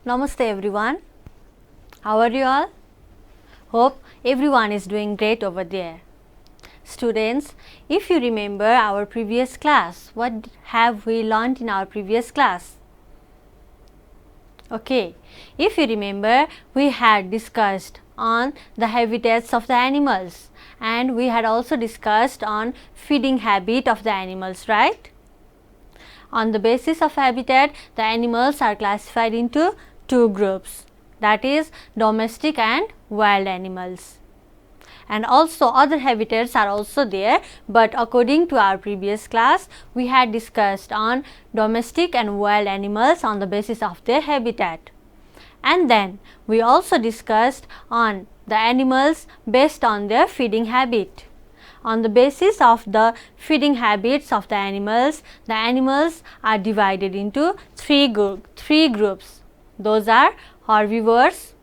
Namaste everyone. How are you all? Hope everyone is doing great over there. Students, if you remember our previous class, what have we learned in our previous class? Okay, if you remember, we had discussed on the habitats of the animals and we had also discussed on feeding habit of the animals, right? On the basis of habitat, the animals are classified into two groups, that is domestic and wild animals. And also other habitats are also there, but according to our previous class, we had discussed on domestic and wild animals on the basis of their habitat. And then we also discussed on the animals based on their feeding habit. On the basis of the feeding habits of the animals are divided into three groups. Those are herbivores,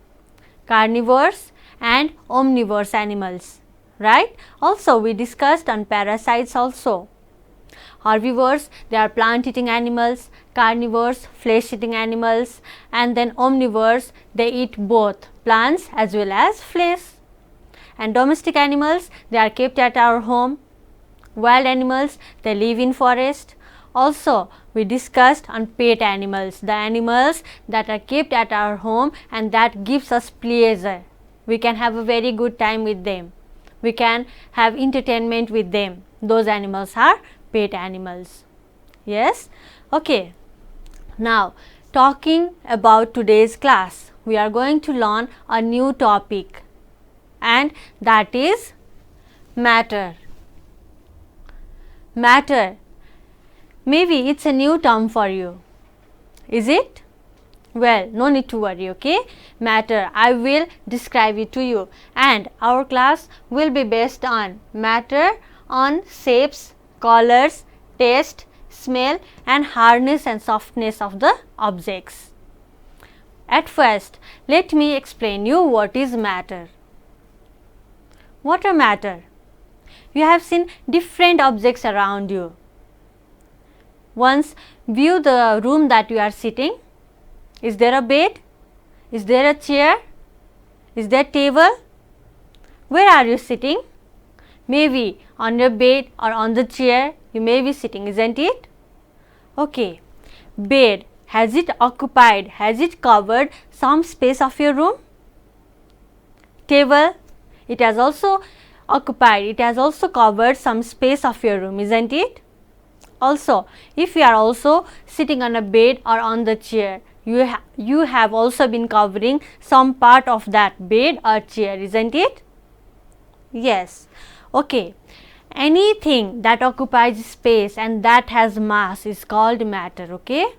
carnivores and omnivores animals, right? Also we discussed on parasites also. Herbivores, they are plant eating animals, carnivores, flesh eating animals, and then omnivores, they eat both plants as well as flesh. And domestic animals, they are kept at our home. Wild animals, they live in forest. Also we discussed on pet animals, the animals that are kept at our home and that gives us pleasure. We can have a very good time with them. We can have entertainment with them. Those animals are pet animals. Yes? Okay. Now, talking about today's class, we are going to learn a new topic and that is matter. Matter. Maybe it's a new term for you. Is it? Well, no need to worry, okay? Matter, I will describe it to you and our class will be based on matter, on shapes, colors, taste, smell and hardness and softness of the objects. At first, let me explain you what is matter. What are matter? You have seen different objects around you. Once view the room that you are sitting. Is there a bed? Is there a chair? Is there a table? Where are you sitting? Maybe on your bed or on the chair you may be sitting, isn't it? Okay. Bed, has it occupied, has it covered some space of your room? Table, it has also occupied, it has also covered some space of your room, isn't it? Also, if you are also sitting on a bed or on the chair, you have also been covering some part of that bed or chair, isn't it? Yes. Okay. Anything that occupies space and that has mass is called matter, okay?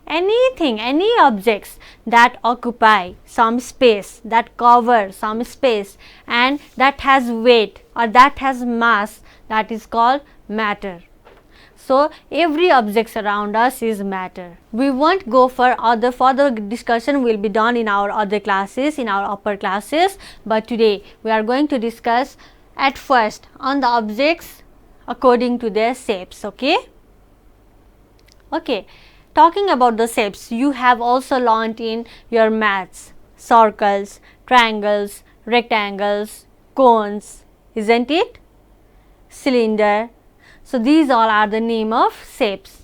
Anything, any objects that occupy some space, that cover some space and that has weight or that has mass, that is called matter. So, every object around us is matter. We won't go for further discussion will be done in our other classes, in our upper classes, but today we are going to discuss at first on the objects according to their shapes, okay? Okay, talking about the shapes, you have also learnt in your maths, circles, triangles, rectangles, cones, isn't it? Cylinder. So, these all are the name of shapes.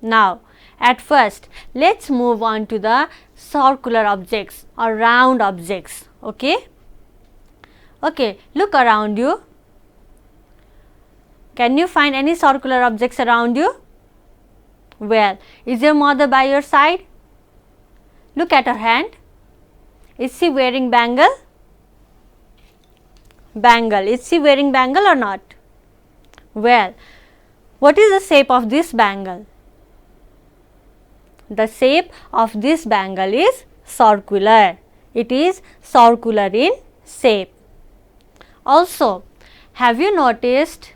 Now, at first, let's move on to the circular objects or round objects, okay? Okay, look around you. Can you find any circular objects around you? Well, is your mother by your side? Look at her hand. Is she wearing bangle? Bangle. Is she wearing bangle or not? Well, what is the shape of this bangle? The shape of this bangle is circular. It is circular in shape. Also, have you noticed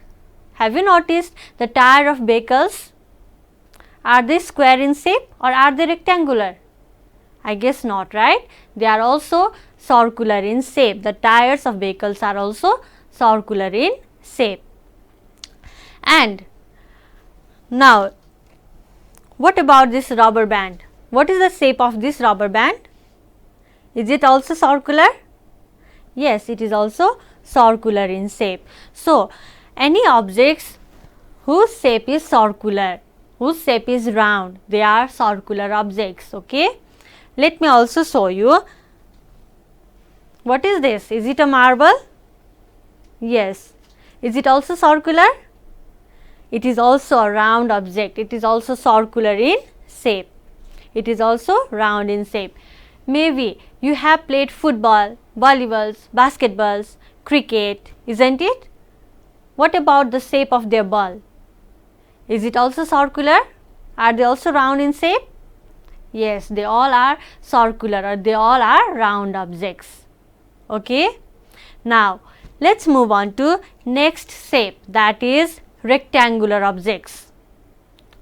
the tire of vehicles? Are they square in shape or are they rectangular? I guess not, right? They are also circular in shape. The tires of vehicles are also circular in shape. And now, what about this rubber band? What is the shape of this rubber band? Is it also circular? Yes, it is also circular in shape. So, any objects whose shape is circular, whose shape is round, they are circular objects. Okay. Let me also show you. What is this? Is it a marble? Yes. Is it also circular? It is also a round object. It is also circular in shape. It is also round in shape. Maybe you have played football, volleyballs, basketballs, cricket, isn't it? What about the shape of their ball? Is it also circular? Are they also round in shape? Yes, they all are circular, or they all are round objects. Okay. Now, let us move on to next shape, that is rectangular objects.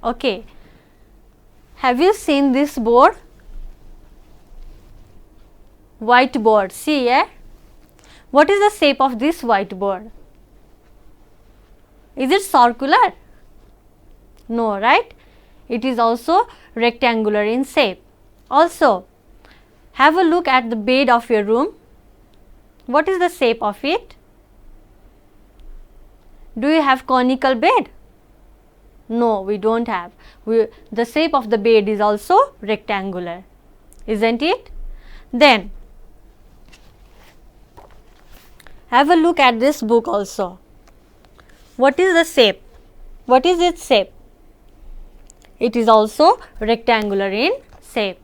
Okay. Have you seen this board? Whiteboard. See here. What is the shape of this whiteboard? Is it circular? No, right? It is also rectangular in shape. Also, have a look at the bed of your room. What is the shape of it? Do you have conical bed? No, we do not have. The shape of the bed is also rectangular, isn't it? Then, have a look at this book also. What is the shape? What is its shape? It is also rectangular in shape.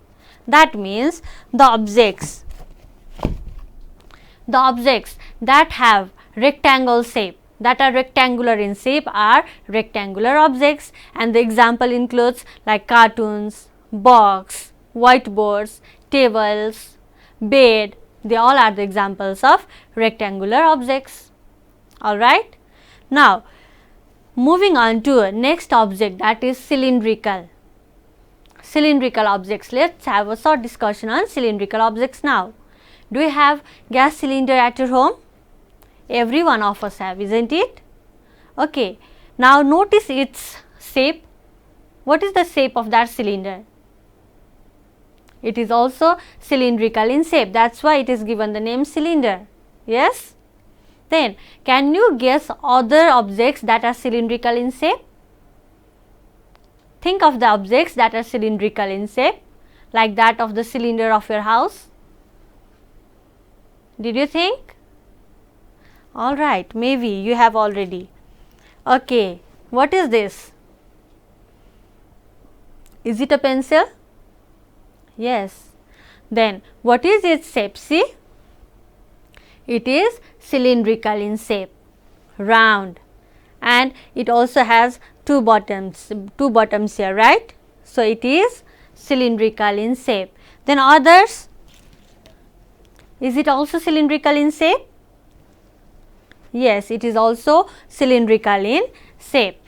That means the objects that have rectangle shape, that are rectangular in shape, are rectangular objects, and the example includes like cartoons, box, whiteboards, tables, bed. They all are the examples of rectangular objects. Alright. Now, moving on to next object, that is cylindrical. Cylindrical objects. Let us have a short discussion on cylindrical objects now. Do you have gas cylinder at your home? Every one of us have, isn't it? Okay. Now, notice its shape. What is the shape of that cylinder? It is also cylindrical in shape. That is why it is given the name cylinder. Yes? Then, can you guess other objects that are cylindrical in shape? Think of the objects that are cylindrical in shape, like that of the cylinder of your house. Did you think? Alright, maybe you have already. Okay, what is this? Is it a pencil? Yes. Then, what is its shape? See? It is cylindrical in shape, round, and it also has two bottoms here, right? So, it is cylindrical in shape. Then others, is it also cylindrical in shape? Yes, it is also cylindrical in shape.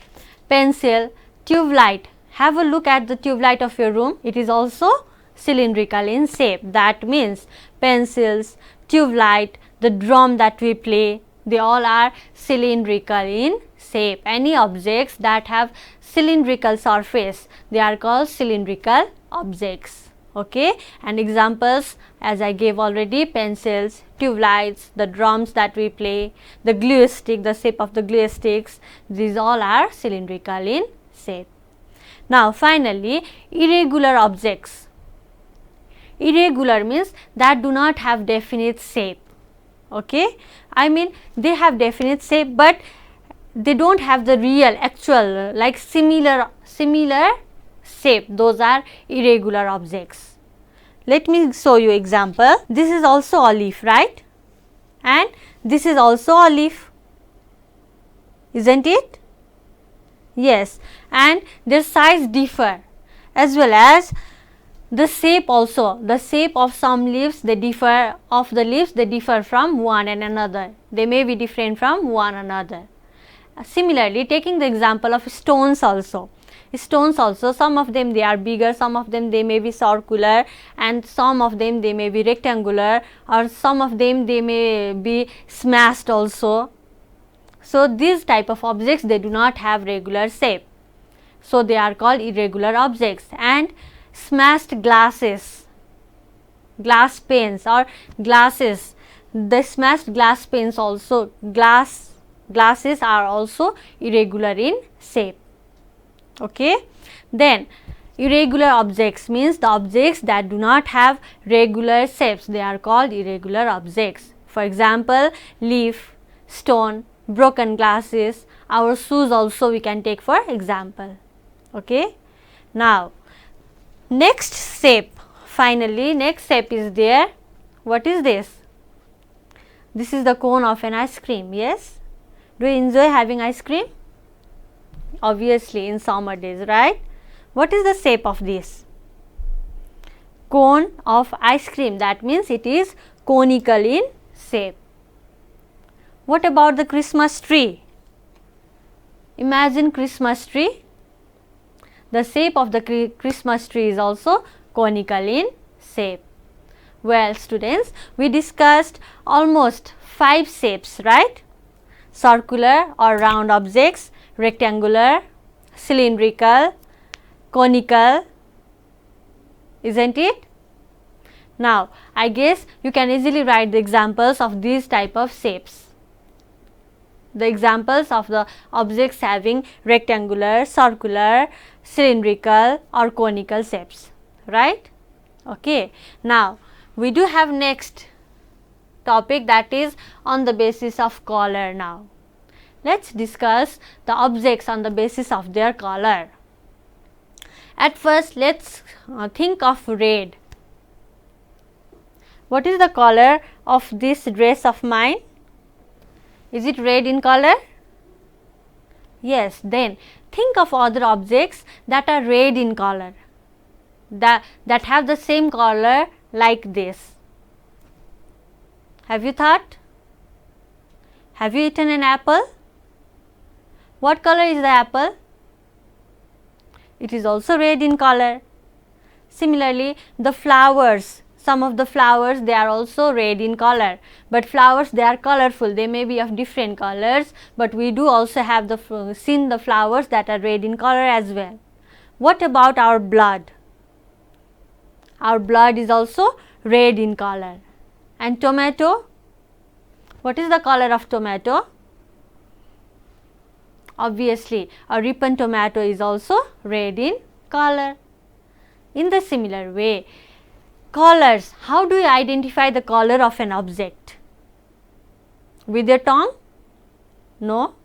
Pencil, tube light. Have a look at the tube light of your room. It is also cylindrical in shape. That means pencils, tube light, the drum that we play, they all are cylindrical in shape. Any objects that have cylindrical surface, they are called cylindrical objects. Okay, and examples as I gave already: pencils, tube lights, the drums that we play, the glue stick, the shape of the glue sticks, these all are cylindrical in shape. Now, finally, irregular objects. Irregular means that do not have definite shape. Okay, I mean they have definite shape, but they do not have the real actual like similar shape. Those are irregular objects. Let me show you example. This is also a leaf, right? And this is also a leaf, isn't it? Yes, and their size differ, as well as the shape also. The shape of some leaves, they differ, of the leaves they differ from one and another. They may be different from one another. Similarly, taking the example of stones also. Stones also, some of them they are bigger, some of them they may be circular, and some of them they may be rectangular, or some of them they may be smashed also. So, these type of objects, they do not have regular shape. So, they are called irregular objects. And smashed glasses, glass panes or glasses. The smashed glass panes also, glasses are also irregular in shape. Okay. Then irregular objects means the objects that do not have regular shapes, they are called irregular objects. For example, leaf, stone, broken glasses, our shoes also we can take for example. Okay. Now, next shape, finally next shape is there. What is this? This is the cone of an ice cream. Yes. Do you enjoy having ice cream? Obviously in summer days, right? What is the shape of this? Cone of ice cream, that means it is conical in shape. What about the Christmas tree? Imagine Christmas tree. The shape of the Christmas tree is also conical in shape. Well students, we discussed almost 5 shapes, right? Circular or round objects, rectangular, cylindrical, conical, isn't it? Now, I guess you can easily write the examples of these type of shapes. The examples of the objects having rectangular, circular, cylindrical or conical shapes, right? Okay. Now, we do have next topic, that is on the basis of color now. Let's discuss the objects on the basis of their color. At first, let's think of red. What is the color of this dress of mine? Is it red in color? Yes. Then think of other objects that are red in color, that have the same color like this. Have you thought? Have you eaten an apple? What color is the apple? It is also red in color. Similarly, the flowers, some of the flowers, they are also red in color, but flowers, they are colorful, they may be of different colors, but we do also have seen the flowers that are red in color as well. What about our blood? Our blood is also red in color. And tomato, what is the color of tomato? Obviously, a ripened tomato is also red in color. In the similar way, colors, how do you identify the color of an object? With your tongue? No.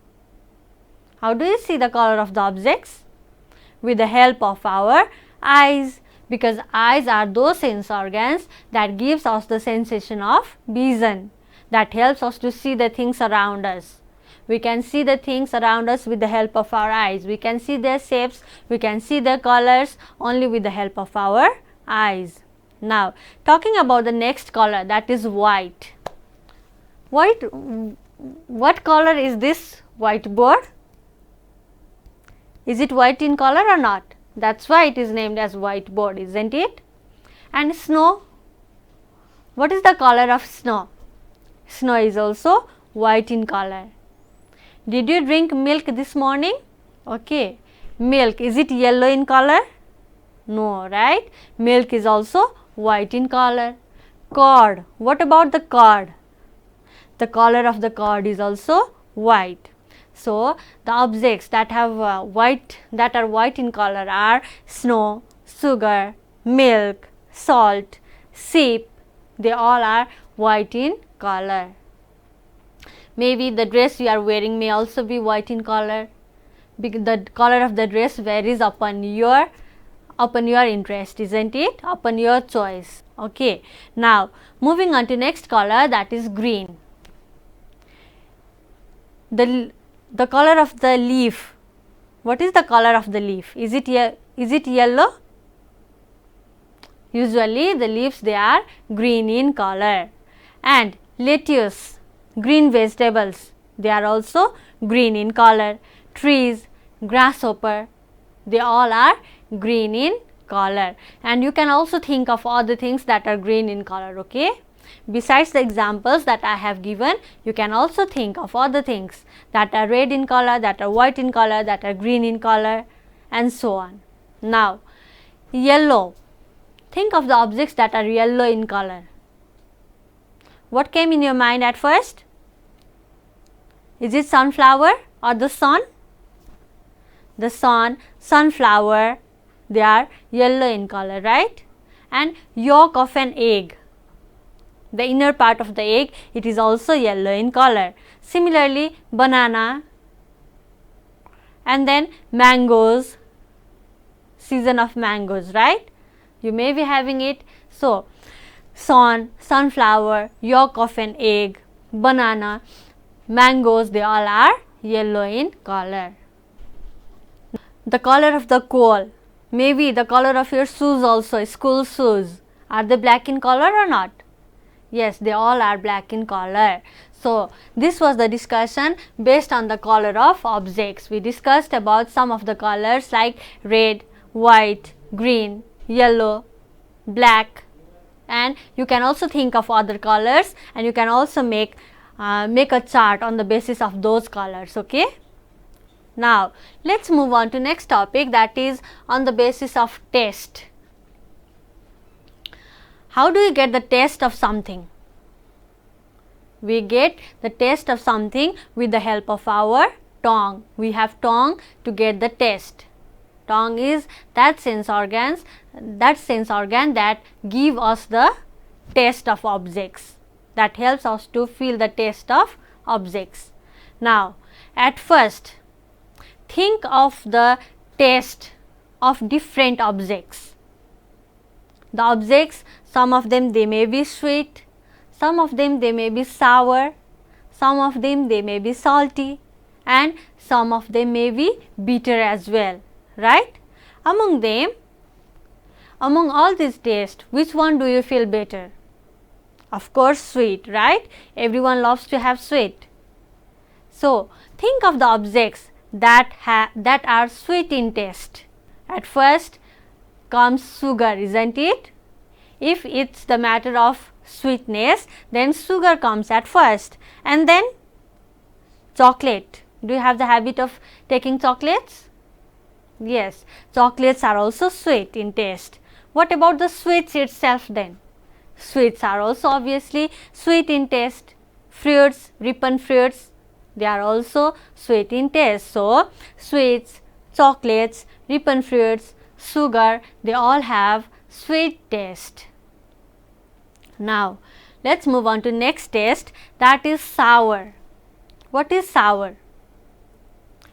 How do you see the color of the objects? With the help of our eyes, because eyes are those sense organs that gives us the sensation of vision, that helps us to see the things around us. We can see the things around us with the help of our eyes. We can see their shapes, we can see their colors only with the help of our eyes. Now, talking about the next color, that is white. White, what color is this whiteboard? Is it white in color or not? That's why it is named as whiteboard, isn't it? And snow, what is the color of snow? Snow is also white in color. Did you drink milk this morning? Okay. Milk, is it yellow in color? No, right? Milk is also white in color. Cord, what about the cord? The color of the cord is also white. So, the objects that have that are white in color are snow, sugar, milk, salt, sheep. They all are white in color. Maybe the dress you are wearing may also be white in color. The color of the dress varies upon your interest, isn't it? Upon your choice. Okay. Now, moving on to next color, that is green. The color of the leaf. What is the color of the leaf? Is it yellow? Usually the leaves, they are green in color. And lettuce, green vegetables, they are also green in color. Trees, grasshopper, they all are green in color. And you can also think of other things that are green in color, okay? Besides the examples that I have given, you can also think of other things that are red in color, that are white in color, that are green in color, and so on. Now, yellow. Think of the objects that are yellow in color. What came in your mind at first? Is it sunflower or the sun? The sun, sunflower, they are yellow in color, right? And yolk of an egg, the inner part of the egg, it is also yellow in color. Similarly, banana, and then mangoes, season of mangoes, right? You may be having it. So, sun, sunflower, yolk of an egg, banana, mangoes, they all are yellow in color. The color of the coal, maybe the color of your shoes also, school shoes, are they black in color or not? Yes, they all are black in color. So, this was the discussion based on the color of objects. We discussed about some of the colors like red, white, green, yellow, black, and you can also think of other colors, and you can also make a chart on the basis of those colors. Okay. Now, let us move on to next topic, that is on the basis of taste. How do we get the taste of something? We get the taste of something with the help of our tongue. We have tongue to get the taste. Tongue is that sense organ that give us the taste of objects, that helps us to feel the taste of objects. Now, at first, think of the taste of different objects. The objects, some of them they may be sweet, some of them they may be sour, some of them they may be salty, and some of them may be bitter as well, right? Among all these tastes, which one do you feel better? Of course, sweet, right? Everyone loves to have sweet. So, think of the objects that are sweet in taste. At first comes sugar, isn't it? If it's the matter of sweetness, then sugar comes at first, and then chocolate. Do you have the habit of taking chocolates? Yes, chocolates are also sweet in taste. What about the sweets itself then? Sweets are also obviously sweet in taste. Fruits, ripened fruits, they are also sweet in taste. So, sweets, chocolates, ripened fruits, sugar, they all have sweet taste. Now, let us move on to next taste, that is sour. What is sour?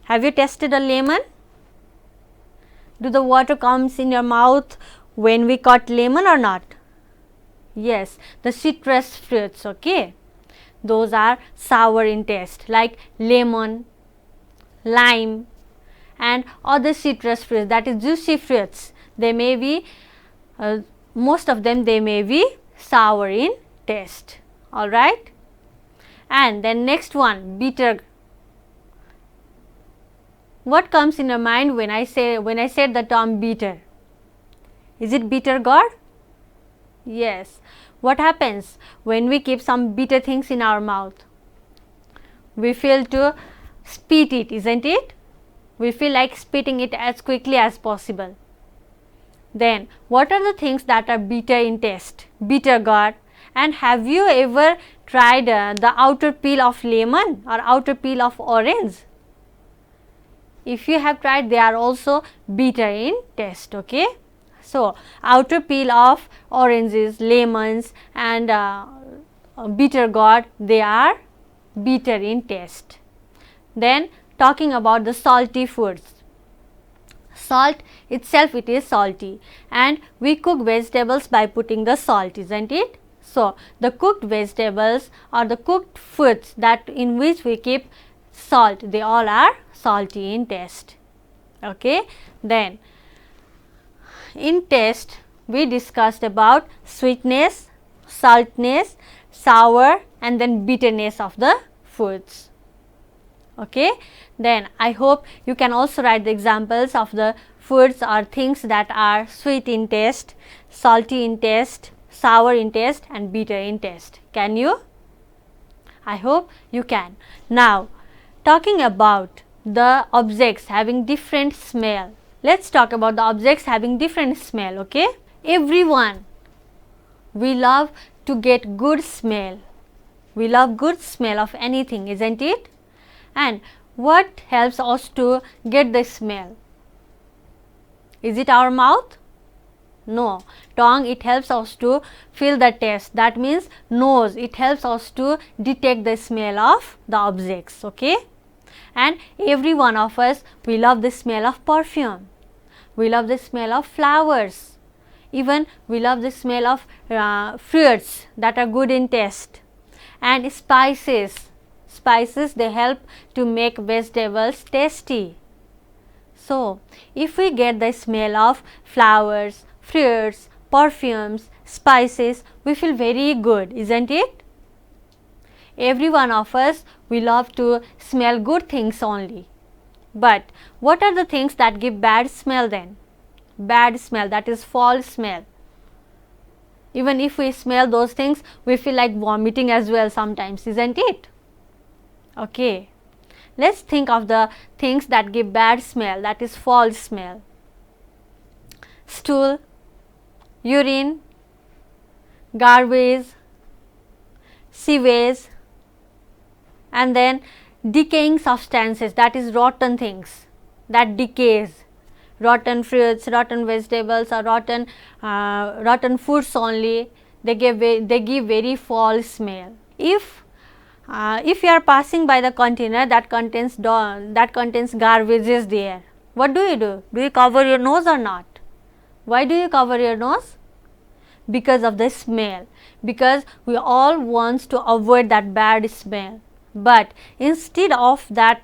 Have you tasted a lemon? Do the water comes in your mouth when we cut lemon or not? Yes, the citrus fruits, okay. Those are sour in taste, like lemon, lime, and other citrus fruits, that is juicy fruits. They may be, most of them they may be sour in taste, alright. And then next one, bitter. What comes in your mind when I said the term bitter? Is it bitter gourd? Yes. What happens when we keep some bitter things in our mouth? We feel to spit it, isn't it? We feel like spitting it as quickly as possible. Then, what are the things that are bitter in taste? Bitter gourd. And have you ever tried the outer peel of lemon or outer peel of orange? If you have tried, they are also bitter in taste, okay. So, outer peel of oranges, lemons, and bitter gourd, they are bitter in taste. Then, talking about the salty foods. Salt itself, it is salty, and we cook vegetables by putting the salt, isn't it? So, the cooked vegetables or the cooked foods that in which we keep salt, they all are salty in taste, okay. Then, in taste, we discussed about sweetness, saltness, sour, and then bitterness of the foods, okay. Then, I hope you can also write the examples of the foods or things that are sweet in taste, salty in taste, sour in taste, and bitter in taste. Can you? I hope you can. Now, talking about the objects having different smell. let's talk about the objects having different smell. Okay, everyone, we love to get good smell. We love good smell of anything, isn't it? And what helps us to get the smell? Is it our mouth? No. Tongue, it helps us to feel the taste. That means nose, it helps us to detect the smell of the objects. Okay. And every one of us, we love the smell of perfume. We love the smell of flowers. Even we love the smell of fruits that are good in taste. And spices. Spices, they help to make vegetables tasty. So, if we get the smell of flowers, fruits, perfumes, spices, we feel very good, isn't it? Every one of us, we love to smell good things only. But what are the things that give bad smell then? Bad smell, that is foul smell. Even if we smell those things, we feel like vomiting as well sometimes, isn't it? Okay. Let's think of the things that give bad smell, that is foul smell. Stool, urine, garbage, sewage, and then decaying substances, that is rotten things that decays, rotten fruits, rotten vegetables, or rotten foods only, they give very foul smell. If you are passing by the container that contains garbages there, what do? Do you cover your nose or not? Why do you cover your nose? Because of the smell, because we all want to avoid that bad smell. But instead of that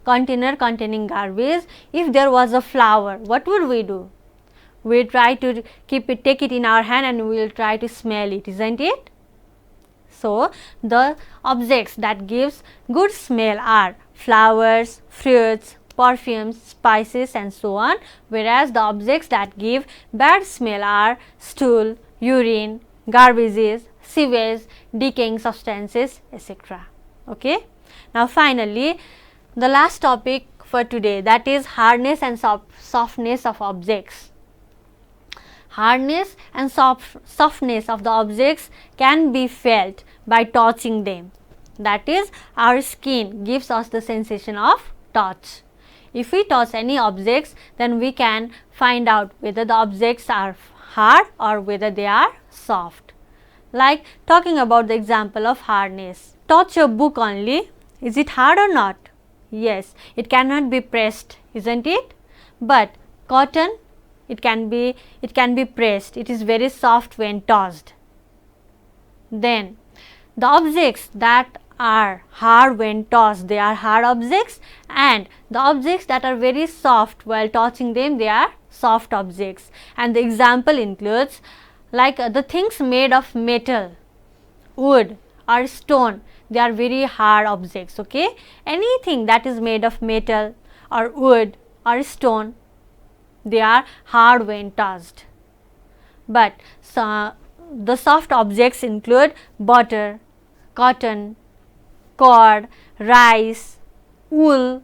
container containing garbage, if there was a flower, what would we do? We try to take it in our hand and we will try to smell it, isn't it? So, the objects that gives good smell are flowers, fruits, perfumes, spices, and so on, whereas the objects that give bad smell are stool, urine, garbages, sewage, decaying substances, etc. Okay. Now, finally, the last topic for today, that is hardness and softness of objects. Hardness and softness of the objects can be felt by touching them. That is, our skin gives us the sensation of touch. If we touch any objects, then we can find out whether the objects are hard or whether they are soft. Like talking about the example of hardness. Touch your book only. Is it hard or not? Yes, it cannot be pressed, isn't it? But cotton, it can be pressed. It is very soft when touched. Then the objects that are hard when touched, they are hard objects, and the objects that are very soft while touching them, they are soft objects. And the example includes like the things made of metal, wood or stone, they are very hard objects. Okay, anything that is made of metal or wood or stone, they are hard when touched. But the soft objects include butter, cotton, cord, rice, wool,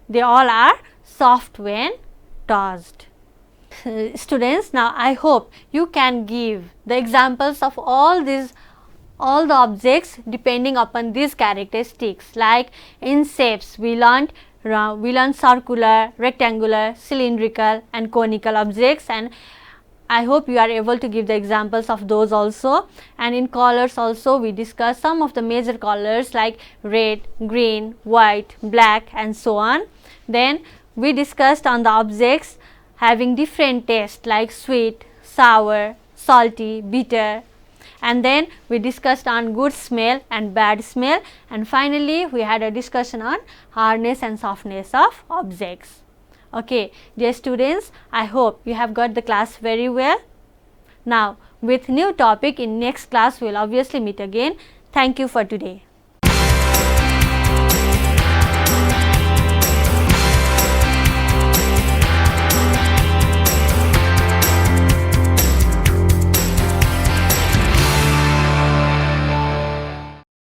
they all are soft when touched. Students, now I hope you can give the examples of all the objects depending upon these characteristics. Like in shapes, we learned circular, rectangular, cylindrical and conical objects, and I hope you are able to give the examples of those also. And in colors also, we discussed some of the major colors like red, green, white, black and so on. Then we discussed on the objects having different taste like sweet, sour, salty, bitter, and then we discussed on good smell and bad smell, and finally we had a discussion on hardness and softness of objects. Okay, dear students, I hope you have got the class very well. Now, with new topic in next class, we will obviously meet again. Thank you for today.